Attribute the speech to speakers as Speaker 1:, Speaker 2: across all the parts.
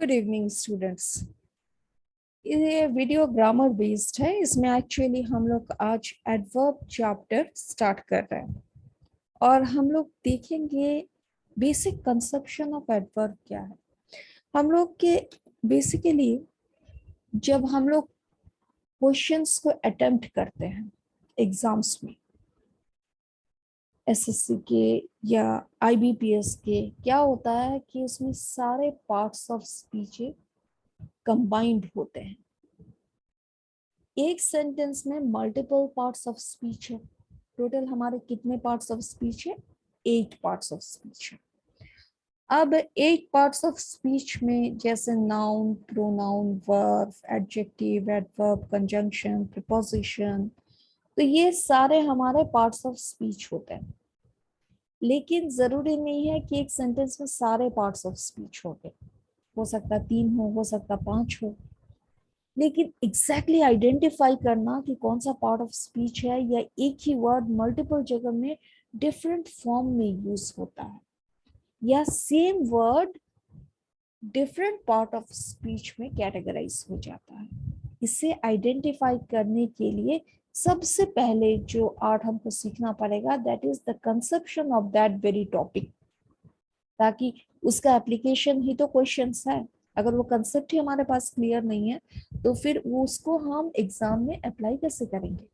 Speaker 1: Good evening students. ये video grammar based है। इसमें एक्चुअली हम लोग आज एडवर्ब चैप्टर स्टार्ट कर रहे हैं और हम लोग देखेंगे बेसिक कंसेप्शन ऑफ एडवर्ब क्या है। हम लोग के बेसिकली जब हम लोग क्वेश्चंस को अटेम्प्ट करते हैं एग्जाम्स में, एसएससी के या आईबीपीएस के, क्या होता है कि उसमें सारे पार्ट्स ऑफ स्पीच कंबाइंड होते हैं। एक सेंटेंस में मल्टीपल पार्ट्स ऑफ स्पीच है। टोटल हमारे कितने पार्ट्स ऑफ स्पीच है? 8 पार्ट्स ऑफ स्पीच है। अब 8 पार्ट्स ऑफ स्पीच में जैसे noun, pronoun, verb, adjective, adverb, conjunction, preposition, तो ये सारे हमारे पार्ट्स ऑफ स्पीच होते हैं। लेकिन जरूरी नहीं है कि एक सेंटेंस में सारे पार्ट्स ऑफ स्पीच होंगे। हो सकता 3 हो सकता 5 हो। लेकिन एग्जैक्टली आइडेंटिफाई करना कि कौन सा पार्ट ऑफ स्पीच है या एक ही वर्ड मल्टीपल जगह में डिफरेंट फॉर्म में यूज होता है या same word different part of speech में कैटेगराइज हो जाता है, इसे आइडेंटिफाई करने के लिए सबसे पहले जो आर्ट हमको सीखना पड़ेगा, that is the conception of that very topic. ताकि उसका एप्लीकेशन ही तो क्वेश्चंस है। अगर वो कंसेप्ट ही हमारे पास क्लियर नहीं है तो फिर वो उसको हम एग्जाम में अप्लाई कैसे करेंगे?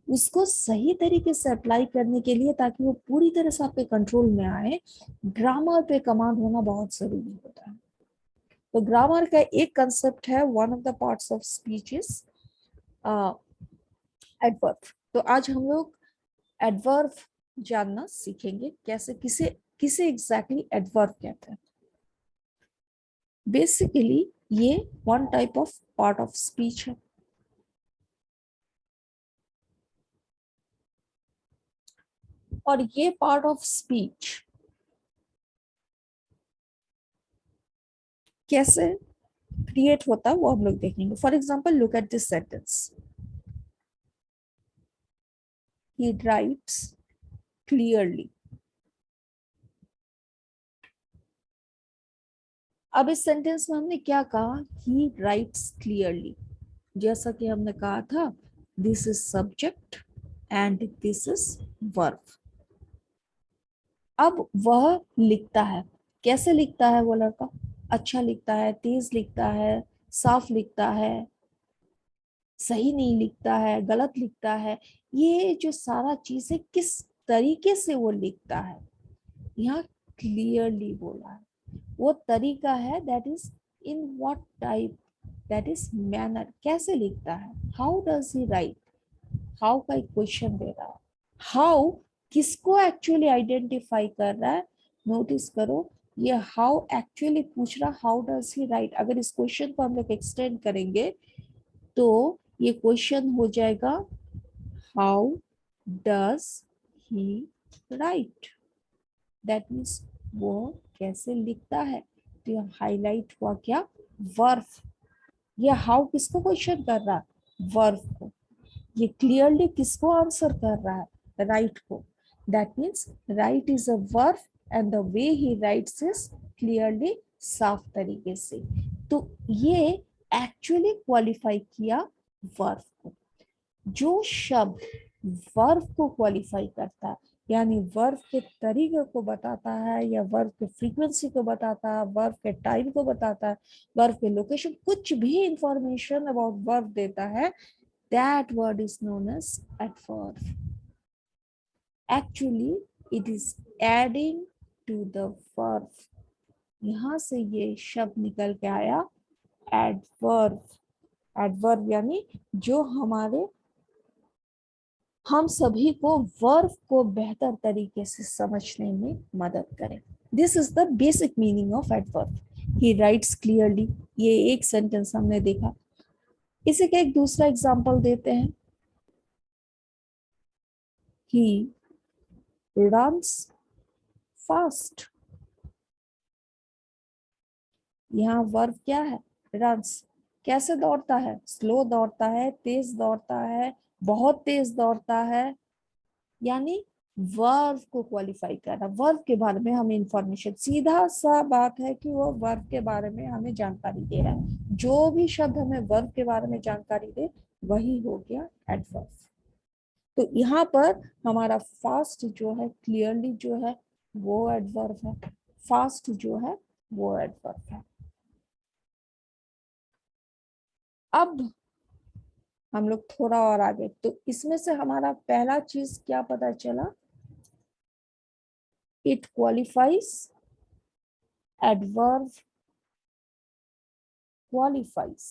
Speaker 1: उसको सही तरीके से अप्लाई करने के लिए, ताकि वो पूरी तरह से आपके कंट्रोल में आए, ग्रामर पे कमांड होना बहुत जरूरी होता है। तो ग्रामर का एक कंसेप्ट है, one of the parts of speech is adverb. तो आज हम लोग एडवर्ब जानना सीखेंगे, कैसे किसे किसे एग्जैक्टली एडवर्ब कहते हैं। बेसिकली ये one type of part of speech है। और ये पार्ट ऑफ स्पीच कैसे क्रिएट होता है वो हम लोग देखेंगे। For example, look at this sentence, he rights clearly. अब इस सेंटेंस में हमने क्या कहा? ही राइट्स क्लियरली। जैसा कि हमने कहा था, this is subject and this is verb. अब वह लिखता है। कैसे लिखता है वो लड़का? अच्छा लिखता है, तेज लिखता है, साफ लिखता है, सही नहीं लिखता है, गलत लिखता है। ये जो सारा चीज है, किस तरीके से वो लिखता है, यहाँ क्लियरली बोला है। वो तरीका है, that is in what type, that is manner. कैसे लिखता है? How does he right? How का एक क्वेश्चन दे रहा है। हाउ किसको एक्चुअली आइडेंटिफाई कर रहा है? नोटिस करो, ये हाउ एक्चुअली पूछ रहा, हाउ डज ही राइट। अगर इस क्वेश्चन को हम लोग एक्सटेंड करेंगे तो ये क्वेश्चन हो जाएगा, how does he right. That means वो कैसे लिखता है। तो ये हाईलाइट हुआ क्या? वर्ब। ये हाउ किसको क्वेश्चन कर रहा है? वर्ब को। ये क्लियरली किसको आंसर कर रहा है? राइट को। That means right is a verb and the way he rights is clearly, साफ तरीके से। तो ये एक्चुअली क्वालिफाई किया वर्ब को। जो शब्द वर्ब को क्वालिफाई करता है, यानी वर्ब के तरीके को बताता है या वर्ब के फ्रीक्वेंसी को बताता है, वर्ब के टाइम को बताता है, वर्ब के लोकेशन, कुछ भी इंफॉर्मेशन अबाउट वर्ब देता है, that word is known as adverb. Actually, it is adding to the verb. यहां से ये शब्द निकल के आया adverb. Adverb यानी जो हम सभी को वर्ब को बेहतर तरीके से समझने में मदद करे। This is the basic meaning of adverb. He rights clearly, ये एक सेंटेंस हमने देखा। इसी का एक दूसरा एग्जांपल देते हैं, ही runs fast। यहाँ वर्ब क्या है? रन्स। कैसे दौड़ता है? स्लो दौड़ता है, तेज दौड़ता है, बहुत तेज दौड़ता है। यानी वर्ब को क्वालिफाई करना, वर्ब के बारे में हमें इंफॉर्मेशन, सीधा सा बात है कि वो वर्ब के बारे में हमें जानकारी दे रहा है। जो भी शब्द हमें वर्ब के बारे में जानकारी दे वही हो गया एडवर्ब। तो यहाँ पर हमारा फास्ट जो है क्लियरली जो है वो एडवर्ब है, फास्ट जो है वो एडवर्ब है। अब हम लोग थोड़ा और आगे, तो इसमें से हमारा पहला चीज क्या पता चला, इट क्वालिफाइज, एडवर्ब क्वालिफाइज,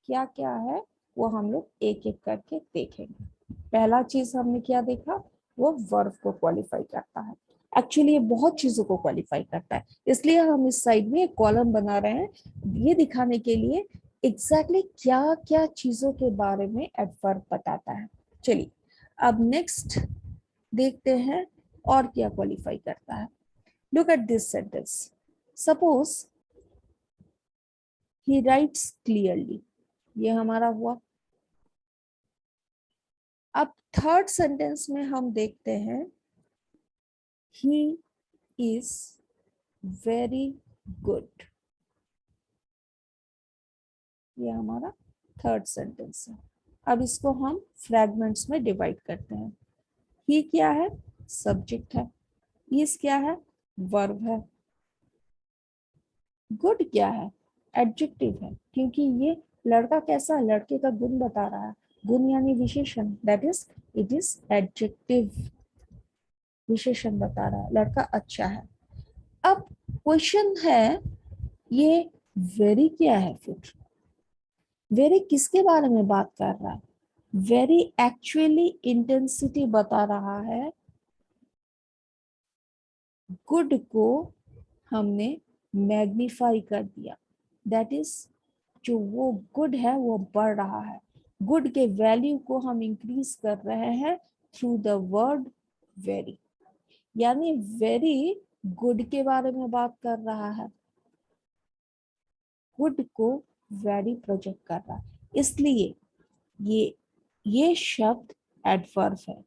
Speaker 1: क्या क्या है वो हम लोग एक एक करके देखेंगे। पहला चीज हमने क्या देखा, वो वर्ब को क्वालिफाई करता है। एक्चुअली ये बहुत चीजों को क्वालिफाई करता है, इसलिए हम इस साइड में एक कॉलम बना रहे हैं ये दिखाने के लिए एग्जैक्टली क्या क्या चीजों के बारे में एडवर्ब बताता है। चलिए अब नेक्स्ट देखते हैं और क्या क्वालिफाई करता है। Look at this sentence, suppose he rights clearly, ये हमारा हुआ। अब थर्ड सेंटेंस में हम देखते हैं ही इज वेरी गुड, ये हमारा थर्ड सेंटेंस है। अब इसको हम फ्रैगमेंट्स में डिवाइड करते हैं। ही क्या है, सब्जेक्ट है, इज क्या है, वर्ब है, गुड क्या है, एडजेक्टिव है, क्योंकि ये लड़का कैसा है, लड़के का गुण बता रहा है। गुण यानी विशेषण, that is it is adjective, विशेषण बता रहा है, लड़का अच्छा है। अब क्वेश्चन है ये वेरी क्या है, फिर वेरी किसके बारे में बात कर रहा है, वेरी एक्चुअली इंटेंसिटी बता रहा है। गुड को हमने मैग्नीफाई कर दिया, दैट इज जो वो गुड है वो बढ़ रहा है। गुड के वैल्यू को हम इंक्रीज कर रहे हैं थ्रू द वर्ड वेरी, यानी वेरी गुड के बारे में बात कर रहा है, गुड को वेरी प्रोजेक्ट कर रहा है, इसलिए ये शब्द एडवर्ब है।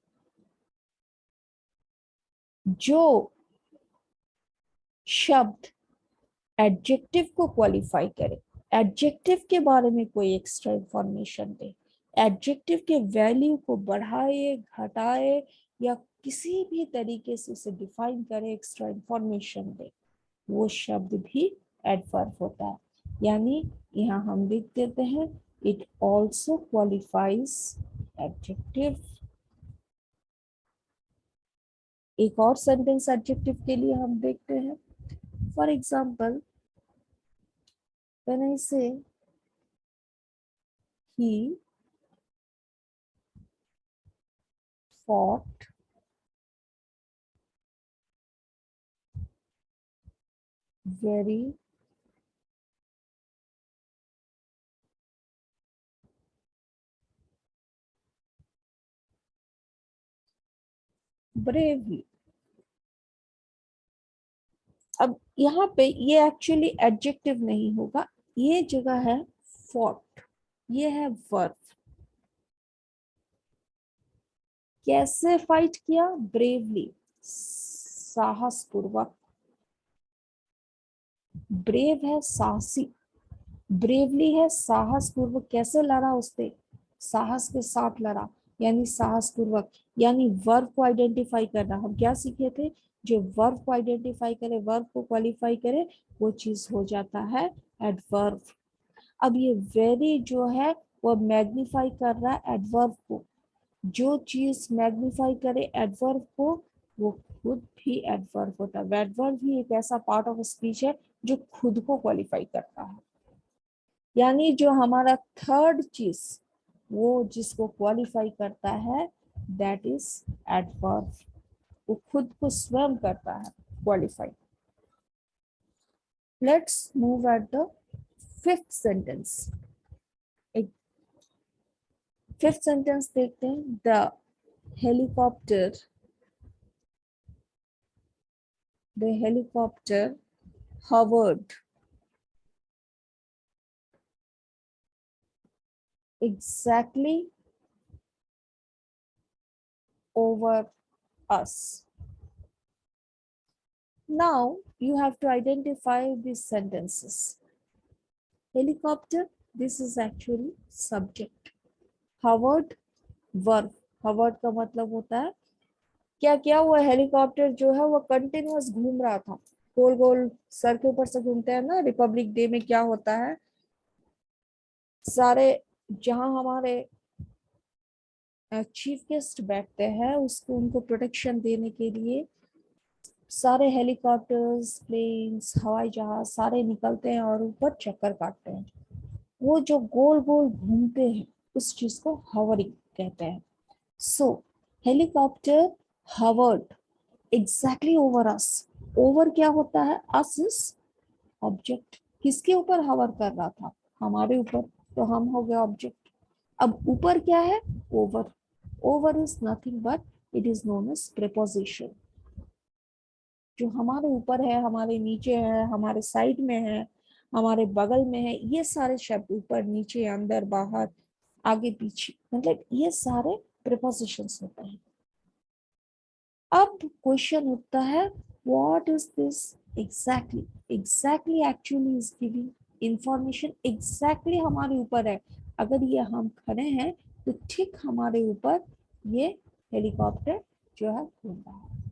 Speaker 1: जो शब्द एडजेक्टिव को क्वालिफाई करे, एडजेक्टिव के बारे में कोई एक्स्ट्रा इंफॉर्मेशन दे, एडजेक्टिव के वैल्यू को बढ़ाए घटाए या किसी भी तरीके से उसे डिफाइन करे, एक्स्ट्रा इंफॉर्मेशन दे, वो शब्द भी एडवर्ब होता है। यानी यहाँ हम लिख देते हैं इट ऑल्सो क्वालिफाइज एडजेक्टिव। एक और सेंटेंस एडजेक्टिव के लिए हम देखते हैं। फॉर एग्जाम्पल, व्हेन आई से he fought very bravely। अब यहाँ पे ये एक्चुअली एडजेक्टिव नहीं होगा, ये जगह है fought, ये है वर्ब। कैसे फाइट किया, ब्रेवली, साहसपूर्वक। ब्रेव है साहसी, ब्रेवली है साहस पूर्वक, कैसे लड़ा उसने, साहस के साथ लड़ा, यानी साहस पूर्वक। यानी वर्ब को आइडेंटिफाई करना, हम क्या सीखे थे, जो वर्ब को आइडेंटिफाई करे, वर्ब को क्वालिफाई करे, वो चीज हो जाता है एडवर्ब। अब ये वेरी जो है वो मैग्नीफाई कर रहा है एडवर्ब को, जो चीज मैग्नीफाई करे एडवर्ब को वो खुद भी एडवर्ब होता है। एडवर्ब भी एक ऐसा पार्ट ऑफ स्पीच है जो खुद को क्वालिफाई करता है। यानी जो हमारा थर्ड चीज वो जिसको क्वालिफाई करता है दैट इज एडवर्ब, वो खुद को स्वयं करता है qualify. Let's move at the fifth sentence. एक फिफ्थ सेंटेंस देखते हैं। The helicopter, the helicopter hovered exactly over us. Now you have to identify these sentences. Helicopter, this is actually subject. Hovered, verb. Hovered का मतलब होता है क्या किया हुआ हेलीकॉप्टर जो है वो कंटिन्यूअस घूम रहा था, गोल गोल सर के ऊपर से घूमते हैं ना। रिपब्लिक डे में क्या होता है, सारे जहां हमारे चीफ गेस्ट बैठते हैं उसको उनको प्रोटेक्शन देने के लिए सारे हेलीकॉप्टर्स, प्लेन्स, हवाई जहाज सारे निकलते हैं और ऊपर चक्कर काटते हैं। वो जो गोल गोल घूमते हैं उस चीज को हवरिंग कहते हैं। So helicopter hovered exactly over us. Over क्या होता है, अस इज ऑब्जेक्ट। किसके ऊपर हवर कर रहा था, हमारे ऊपर, तो हम हो गए ऑब्जेक्ट। अब ऊपर क्या है, over. Over is nothing but it is known as preposition. जो हमारे ऊपर है, हमारे नीचे है, हमारे साइड में है, हमारे बगल में है, ये सारे शब्द ऊपर नीचे अंदर बाहर आगे पीछे, मतलब ये सारे प्रीपोजिशंस होते हैं। अब क्वेश्चन उठता है, what is this exactly. Exactly actually is giving information. Exactly हमारे ऊपर है, अगर ये हम खड़े हैं तो ठीक हमारे ऊपर ये हेलीकॉप्टर जो है घूम रहा है।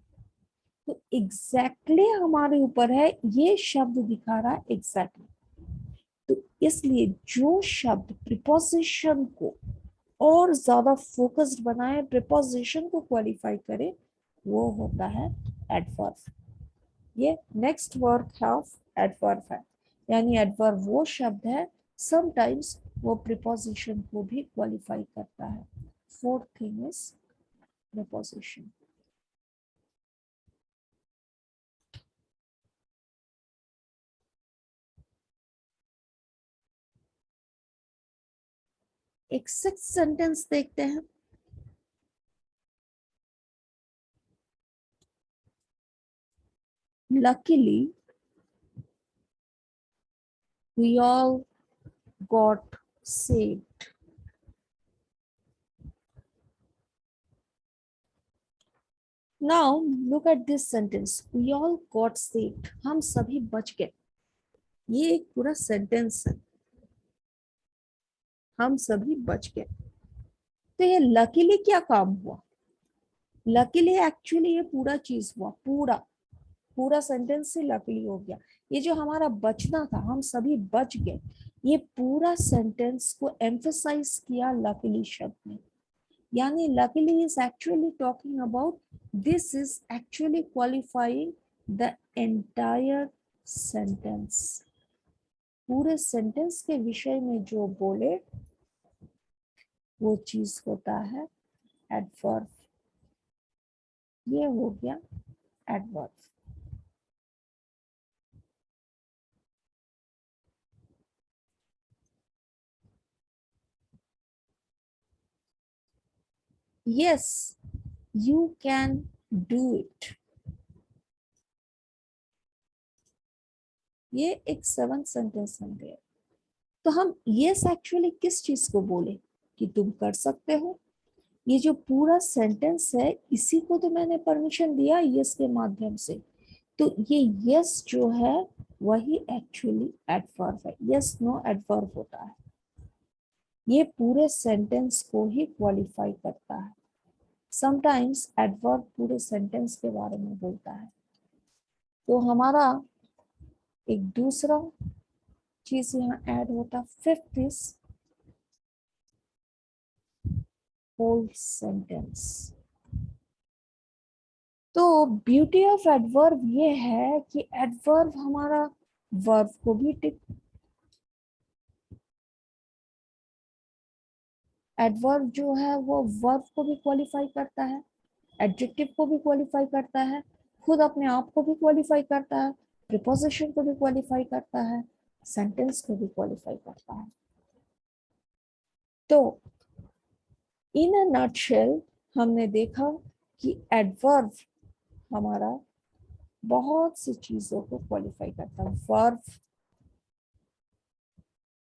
Speaker 1: तो एग्जैक्टली हमारे ऊपर है, ये शब्द दिखा रहा है एग्जैक्टली। तो इसलिए जो शब्द प्रीपोजिशन को और ज्यादा फोकस्ड बनाए, प्रीपोजिशन को क्वालिफाई करे, वो होता है एडवर्ब। ये नेक्स्ट वर्क ऑफ एडवर्ब है, यानी एडवर्ब वो शब्द है समटाइम्स वो प्रीपोजिशन को भी क्वालिफाई करता है। Fourth thing is preposition. एक सिक्स सेंटेंस देखते हैं। Luckily, we all got saved. Now, look at this sentence. We all got saved. हम सभी बच गए। ये एक पूरा सेंटेंस है, हम सभी बच गए। तो ये लकीली क्या काम हुआ, लकीली एक्चुअली ये पूरा चीज हुआ, पूरा पूरा सेंटेंस से लकीली हो गया। ये जो हमारा बचना था, हम सभी बच गए, ये पूरा सेंटेंस को एम्फसाइज किया लकीली शब्द ने। Yani luckily is actually talking about, this is actually qualifying the entire sentence. पूरे सेंटेंस के विषय में जो बोले वो चीज होता है एडवर्ब। ये हो गया adverb. Yes, you can do it. ये एक सेवन सेंटेंस बन गया। तो हम यस एक्चुअली किस चीज को बोले, कि तुम कर सकते हो। ये जो पूरा सेंटेंस है इसी को तो मैंने परमिशन दिया यस के माध्यम से। तो ये यस जो है वही एक्चुअली एडवर्ब है। यस नो एडवर्ब होता है, ये पूरे सेंटेंस को ही क्वालिफाई करता है। समटाइम्स एडवर्ब पूरे सेंटेंस के बारे में बोलता है। तो हमारा एक दूसरा चीज यहाँ ऐड होता। Fifth is whole sentence. तो ब्यूटी ऑफ एडवर्ब ये है कि एडवर्ब हमारा वर्ब को भी एडवर्ब जो है वो वर्ब को भी क्वालिफाई करता है, एडजेक्टिव को भी क्वालिफाई करता है, खुद अपने आप को भी क्वालिफाई करता है, प्रीपोजिशन को भी क्वालिफाई करता है, सेंटेंस को भी क्वालिफाई करता है। तो इन अ नटशेल हमने देखा कि एडवर्ब हमारा बहुत सी चीजों को क्वालिफाई करता है। Verb,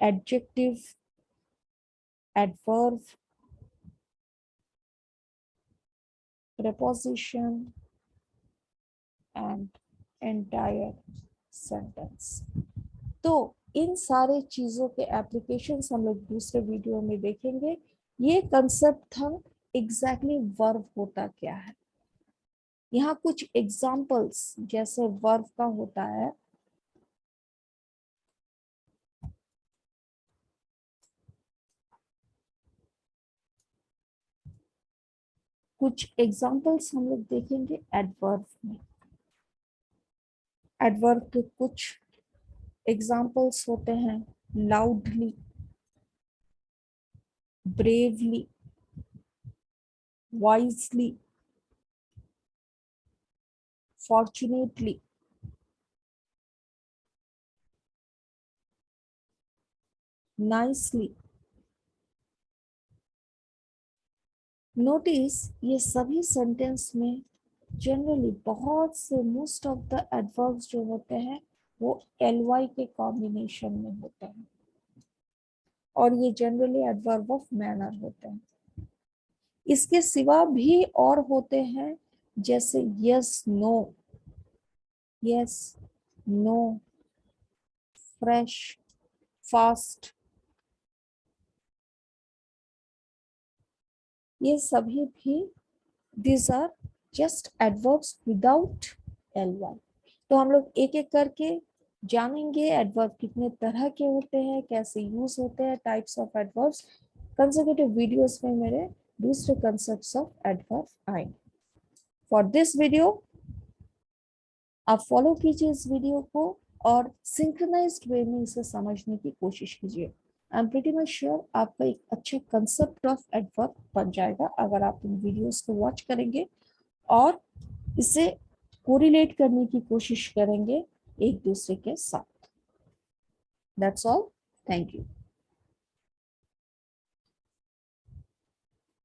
Speaker 1: adjective, adverb, preposition and entire sentence। तो इन सारे चीजों के एप्लीकेशंस हम लोग दूसरे वीडियो में देखेंगे। ये कंसेप्ट था एग्जैक्टली वर्ब होता क्या है। यहाँ कुछ एग्जांपल्स जैसे वर्ब का होता है, कुछ एग्जांपल्स हम लोग देखेंगे एडवर्ब में। एडवर्ब के कुछ एग्जांपल्स होते हैं loudly, bravely, wisely, fortunately, nicely. Notice ये सभी सेंटेंस में जनरली बहुत से मोस्ट ऑफ द एडवर्ब्स जो होते हैं वो ly के कॉम्बिनेशन में होते हैं और ये जनरली एडवर्ब ऑफ मैनर होते हैं। इसके सिवा भी और होते हैं जैसे yes no, yes no, fresh, fast. ये सभी भी these are just adverbs without ly। तो हम लोग एक एक करके जानेंगे एडवर्ब कितने तरह के होते हैं, कैसे यूज होते हैं, types of adverbs. Consecutive videos में मेरे दूसरे कंसेप्ट्स ऑफ एडवर्ब आएंगे। फॉर दिस वीडियो आप फॉलो कीजिए इस वीडियो को और सिंक्रोनाइज्ड वे में इसे समझने की कोशिश कीजिए। I am pretty much sure आपका एक अच्छा कंसेप्ट ऑफ एडवर्ब बन जाएगा अगर आप इन वीडियोस को वॉच करेंगे और इसे कोरिलेट करने की कोशिश करेंगे एक दूसरे के साथ। That's all, thank you.